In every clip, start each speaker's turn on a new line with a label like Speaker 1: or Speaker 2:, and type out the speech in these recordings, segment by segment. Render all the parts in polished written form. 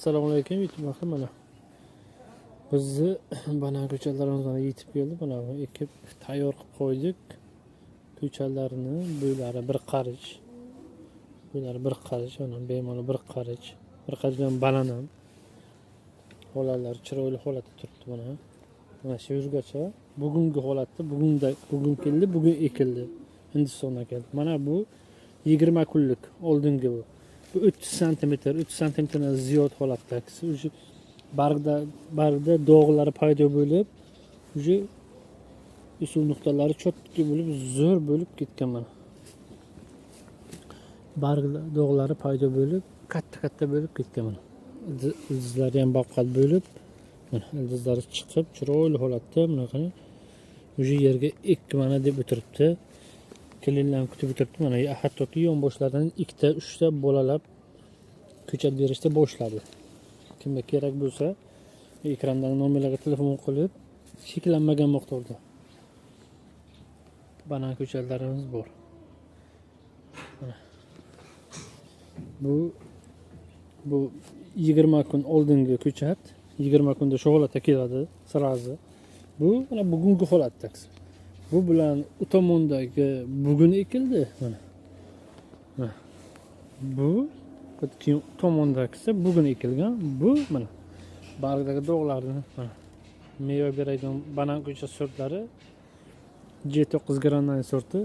Speaker 1: Assalomu alaykum YouTube axir mana bizni banan ko'chatlarimiz mana yetib keldi. Mana ekib tayyor qilib qo'ydik. Ko'chatlarni bo'ylari bir qarich. Bo'ylari bir qarich, ana bemalol bir qarich. Bir qarichdan banan ham. Holatlar chiroyli holatda turibdi mana. Mana shu yergacha bugungi holatda bugun keldi, bugun ekildi. Hindistondan keldi. Mana bu 20 kunlik oldingi bu. Bu 30 cm dan ziyod holatda. O'sha bargda dog'lari paydo bo'lib, o'sha usul nuqtalari cho'tki bo'lib, zo'r bo'lib ketgan mana. Bargda dog'lari paydo bo'lib, katta bo'lib ketgan mana. Ildizlari ham baqal bo'lib, mana ildizlari chiqib, chiroyli holatda bunaqa o'sha yerga ekki mana deb o'tiribdi. Kelinlarni kutib o'tiribdi. Mana hattoki yonboshlardan 2-3 ta bolalab ko'chat berishda boshladi. Kimga kerak bo'lsa, ekrandagi nomerlarga telefon qilib, cheklanmagan miqdorda banan ko'chatlarimiz bor. Bu 20 kun oldingi ko'chat, 20 kunda shu holatga keladi, sirazi. Bu mana bugungi holatda. Bu bilan u tomondagi bugun ekildi mana. Bu keyin tomondagisi bugun ekilgan. Bu mana bargdagi dog'larni mana meva beradigan banan ko'chat sortlari G9 Granay sorti.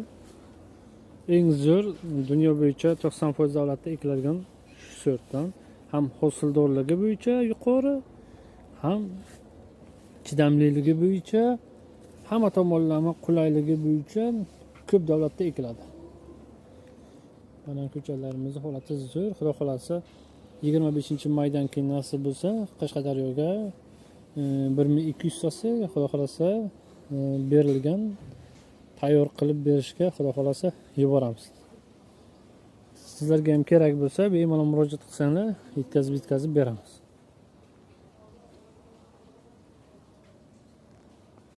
Speaker 1: Eng zo'r dunyo bo'yicha 90% davlatda ekiladigan shu sortdan. Ham hosildorligi bo'yicha yuqori, ham chidamliligi bo'yicha, hamma tomonlama qulayligi bo'yicha ko'p davlatda ekiladi. Banan ko'chatlarimizning holati zo'r. Xudo xolasa 25-maydan keyin nasib bo'lsa Qashqadaryoga 1200 tasi xudo xolasa berilgan, tayyor qilib berishga xudo xolasa yuboramiz. Sizlarga ham kerak bo'lsa bemalol murojaat qilsanglar, yetkazib beramiz.